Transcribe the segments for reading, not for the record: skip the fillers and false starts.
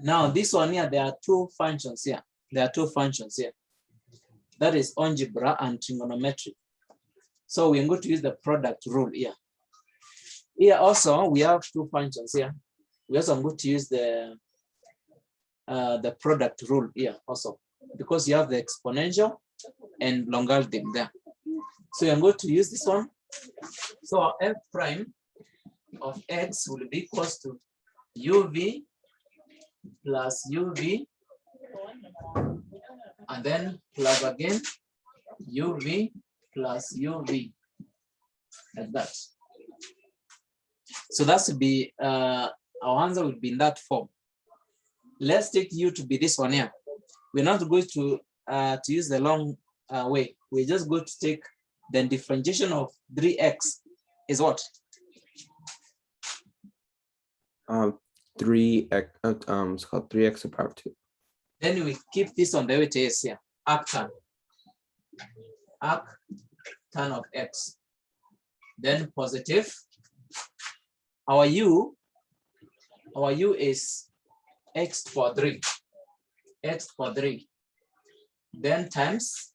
Now this one here, there are two functions here. There are two functions here. That is algebra and trigonometry. So we're going to use the product rule here. Here also we have two functions here. We also going to use the product rule here also, because you have the exponential and logarithm there. So I'm going to use this one. So f prime of x will be equals to uv plus uv, and then plus again uv plus uv, like that. So that would be our answer would be in that form. Let's take u to be this one here. We're not going to use the long way. We're just going to take the differentiation of 3x is what? 3x, it's called 3x to the power of 2. Then we keep this on the way it is here. Arctan of x. Then positive. Our u is x to the 3. Then times.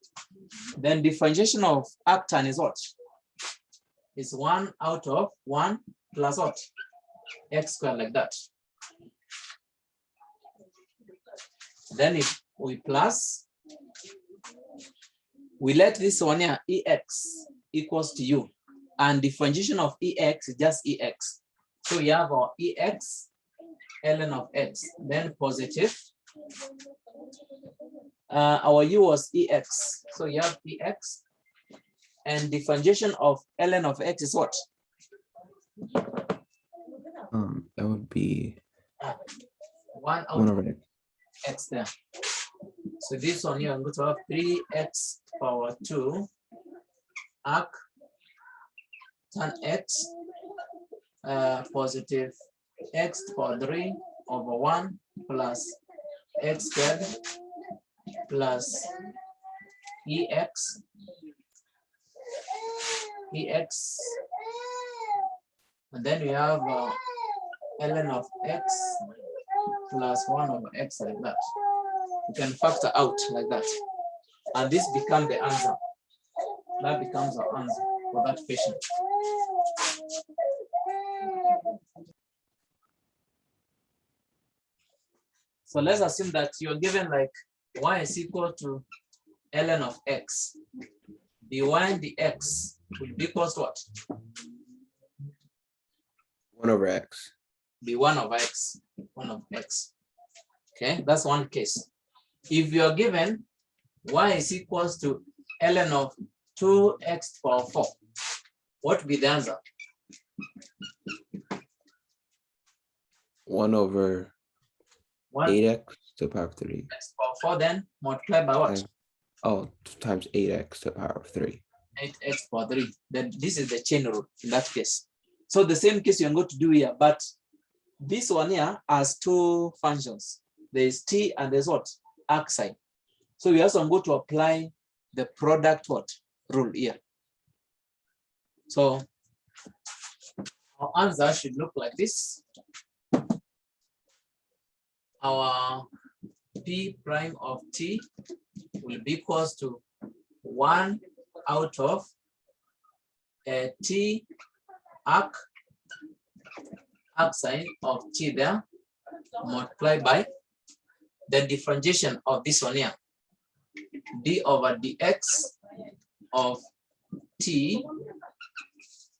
Then differentiation of arctan is what? Is 1 out of 1 plus what? X squared, like that. Then if we plus, we let this one here, ex equals to u, and differentiation of ex is just ex. So we have our ex ln of x, then positive. Our u was ex, so you have ex, and differentiation of ln of x is what? That would be 1 over x. X there. So this one here, I'm going to have 3x power 2 arc tan x positive x power 3 over 1 plus x squared plus ex and then we have ln of x plus 1 over x, like that. You can factor out like that. And this becomes the answer. That becomes our answer for that question. So let's assume that you're given like y is equal to ln of x. The y and the x will be equal to what? 1 over x. Be 1 over x. 1 over x. Okay, that's one case. If you are given y is equals to ln of 2x to the power 4, what would be the answer? 1 over 8x to the power of 3. X to the power 4, then multiply by what? Times 8x to the power of 3. 8x to the power 3. Then this is the chain rule in that case. So the same case you're going to do here, but this one here has two functions. There is t and there's what? Arcsine. So we also going to apply the product what? Rule here. So our answer should look like this. Our p prime of t will be equals to 1 out of a t arcsine of t there, multiplied by the differentiation of this one here, d over dx of t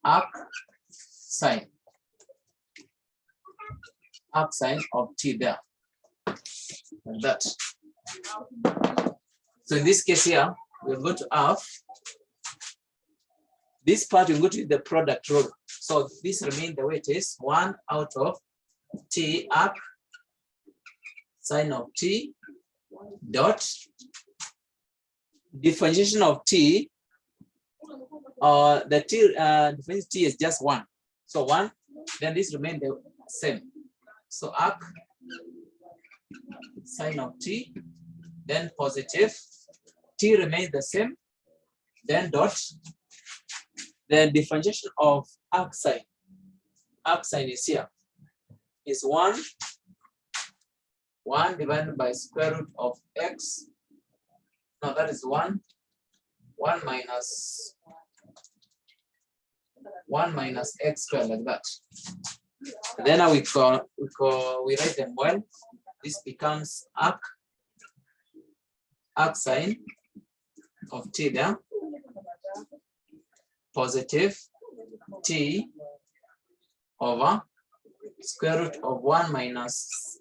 arcsine of t there, like that. So in this case here, we're going to have this part, we're going to use the product rule. So this remains the way it is, 1 out of t arc sine of t dot differentiation of t, the t differentiation t is just 1. So 1, then this remains the same. So arc sine of t, then positive, t remains the same, then dot, the differentiation of arcsine is here, is 1 1 divided by square root of x. No, that is 1. 1 minus x squared, like that. And then now we write them well. This becomes arc sine of t there, positive t over square root of 1 minus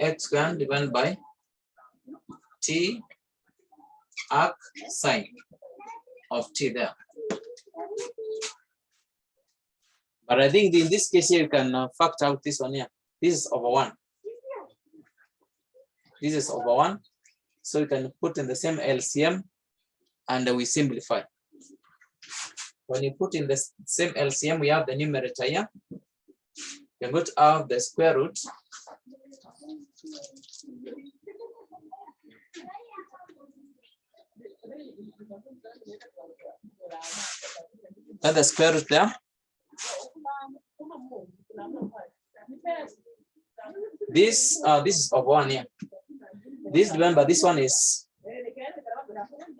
x squared divided by t arc sine of t there. But I think in this case here you can factor out this one here. This is over 1. This is over 1. So you can put in the same LCM and we simplify. When you put in the same LCM, we have the numerator here. You're going to have the square root and the square root there. This is of 1 here. This, remember, this one is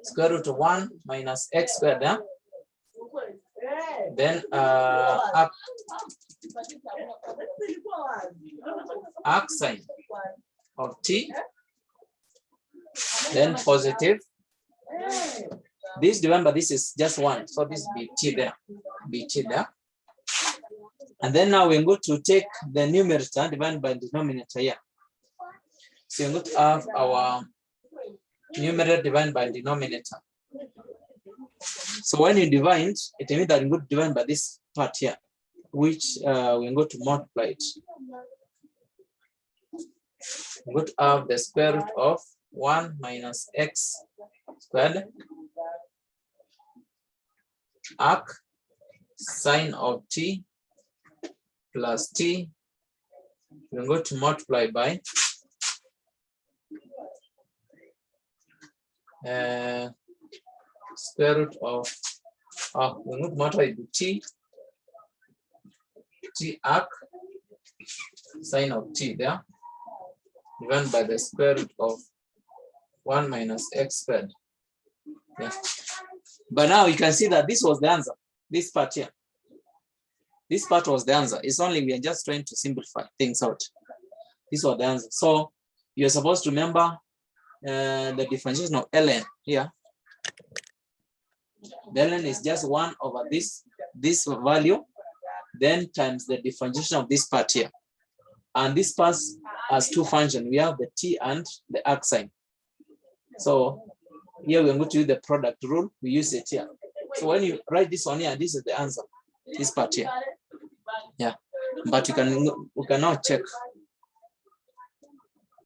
square root of 1 minus x squared there. Then arc sine of t. Then positive. This, remember, this is just 1, so this be t there. Be t there. And then now we're going to take the numerator divided by the denominator here. So we're going to have our numerator divided by denominator. So when you divide, it means that we're going to divide by this part here, which we're going to multiply it. We're going to have the square root of 1 minus x squared arc sine of t plus t. We're going to multiply by square root of we're going to multiply by t arc sine of t there, divided by the square root of 1 minus x squared. Yeah. But now you can see that this was the answer. This part here. This part was the answer. It's only we are just trying to simplify things out. This was the answer. So you're supposed to remember the differentiation of ln here. The ln is just 1 over this value, then times the differentiation of this part here. And this part has two functions. We have the t and the arc sine. So here we're going to use the product rule. We use it here. So when you write this one here, this is the answer. This part here. Yeah. But we can now check